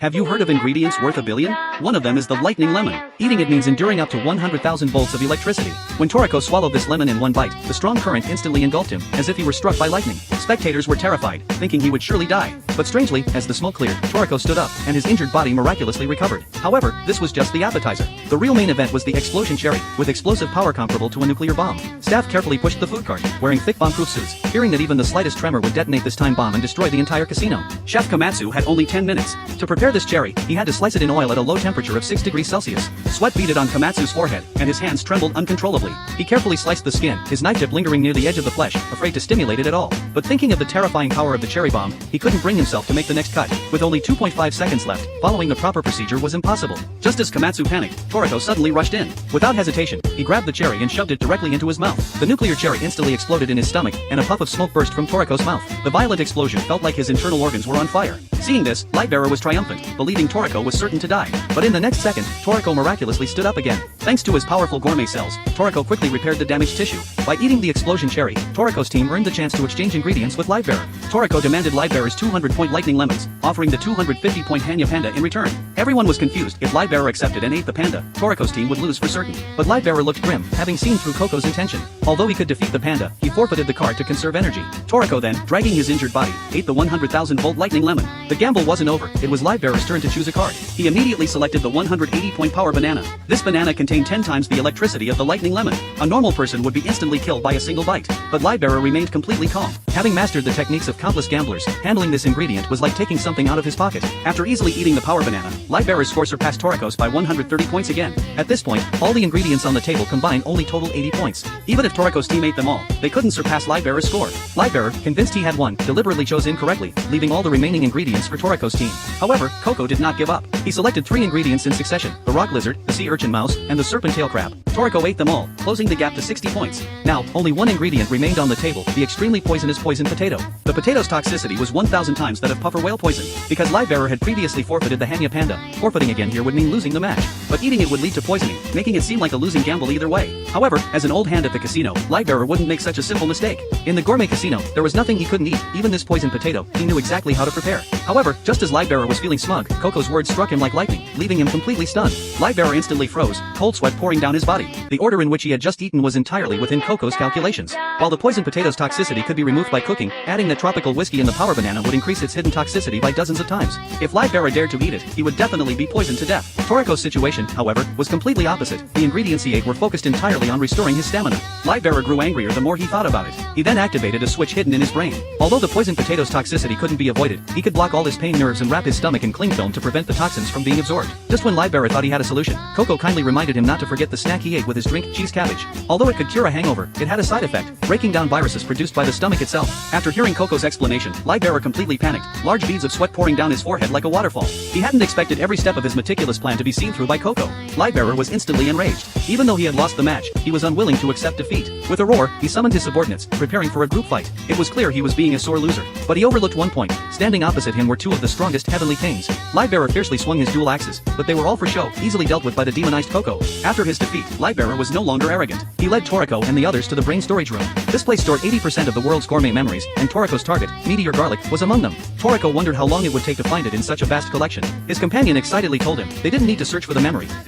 Have you heard of ingredients worth $1 billion? One of them is the lightning lemon. Eating it means enduring up to 100,000 volts of electricity. When Toriko swallowed this lemon in one bite, the strong current instantly engulfed him, as if he were struck by lightning. Spectators were terrified, thinking he would surely die. But strangely, as the smoke cleared, Toriko stood up, and his injured body miraculously recovered. However, this was just the appetizer. The real main event was the explosion cherry, with explosive power comparable to a nuclear bomb. Staff carefully pushed the food cart, wearing thick bomb-proof suits, fearing that even the slightest tremor would detonate this time bomb and destroy the entire casino. Chef Komatsu had only 10 minutes. To prepare this cherry, he had to slice it in oil at a low temperature of 6 degrees Celsius. Sweat beaded on Komatsu's forehead, and his hands trembled uncontrollably. He carefully sliced the skin, his knife tip lingering near the edge of the flesh, afraid to stimulate it at all. But thinking of the terrifying power of the cherry bomb, he couldn't bring himself to make the next cut. With only 2.5 seconds left, following the proper procedure was impossible. Just as Komatsu panicked, Toriko suddenly rushed in. Without hesitation, he grabbed the cherry and shoved it directly into his mouth. The nuclear cherry instantly exploded in his stomach, and a puff of smoke burst from Toriko's mouth. The violent explosion felt like his internal organs were on fire. Seeing this, Lightbearer was triumphant, believing Toriko was certain to die. But in the next second, Toriko miraculously stood up again. Thanks to his powerful gourmet cells, Toriko quickly repaired the damaged tissue. By eating the explosion cherry, Toriko's team earned the chance to exchange ingredients with Lightbearer. Toriko demanded Lightbearer's 200-point lightning lemons, offering the 250-point Hanya Panda in return. Everyone was confused. If Lightbearer accepted and ate the panda, Toriko's team would lose for certain. But Lightbearer looked grim, having seen through Coco's intention. Although he could defeat the panda, he forfeited the card to conserve energy. Toriko then, dragging his injured body, ate the 100,000-volt lightning lemon. The gamble wasn't over. It was Lightbearer's turn to choose a card. He immediately selected the 180-point power banana. This banana contained 10 times the electricity of the lightning lemon. A normal person would be instantly killed by a single bite. But Lightbearer remained completely calm. Having mastered the techniques of countless gamblers, handling this ingredient was like taking something out of his pocket. After easily eating the power banana, Lightbearer's score surpassed Toriko's by 130 points again. At this point, all the ingredients on the table combined only total 80 points. Even if Toriko's team ate them all, they couldn't surpass Lightbearer's score. Lightbearer, convinced he had won, deliberately chose incorrectly, leaving all the remaining ingredients for Toriko's team. However, Coco did not give up. He selected 3 ingredients in succession: the rock lizard, the sea urchin mouse, and the serpent-tail crab. Toriko ate them all, closing the gap to 60 points. Now, only one ingredient remained on the table, the extremely poisonous poison potato. The potato's toxicity was 1,000 times that of puffer whale poison. Because Lightbearer had previously forfeited the Hanya Panda, forfeiting again here would mean losing the match. But eating it would lead to poisoning, making it seem like a losing gamble either way. However, as an old hand at the casino, Lightbearer wouldn't make such a simple mistake. In the gourmet casino, there was nothing he couldn't eat, even this poison potato. He knew exactly how to prepare. However, just as Lightbearer was feeling smug, Coco's words struck him like lightning, leaving him completely stunned. Lightbearer instantly froze, cold sweat pouring down his body. The order in which he had just eaten was entirely within Coco's calculations. While the poison potato's toxicity could be removed by cooking, adding the tropical whiskey in the power banana would increase its hidden toxicity by dozens of times. If Lightbearer dared to eat it, he would definitely be poisoned to death. Toriko's situation, however, was completely opposite. The ingredients he ate were focused entirely on restoring his stamina. Lightbearer grew angrier the more he thought about it. He then activated a switch hidden in his brain. Although the poison potato's toxicity couldn't be avoided, he could block all his pain nerves and wrap his stomach in cling film to prevent the toxins from being absorbed. Just when Lightbearer thought he had a solution, Coco kindly reminded him not to forget the snack he ate with his drink, cheese cabbage. Although it could cure a hangover, it had a side effect, breaking down viruses produced by the stomach itself. After hearing Coco's explanation, Lightbearer completely panicked, large beads of sweat pouring down his forehead like a waterfall. He hadn't expected every step of his meticulous plan to be seen through by Coco. Lightbearer was instantly enraged. Even though he had lost the match, he was unwilling to accept defeat. With a roar, he summoned his subordinates, preparing for a group fight. It was clear he was being a sore loser. But he overlooked one point. Standing opposite him were 2 of the strongest heavenly kings. Lightbearer fiercely swung his dual axes, but they were all for show, easily dealt with by the demonized Coco. After his defeat, Lightbearer was no longer arrogant. He led Toriko and the others to the brain storage room. This place stored 80% of the world's gourmet memories, and Toriko's target, Meteor Garlic, was among them. Toriko wondered how long it would take to find it in such a vast collection. His companion excitedly told him they didn't need to search for the memory.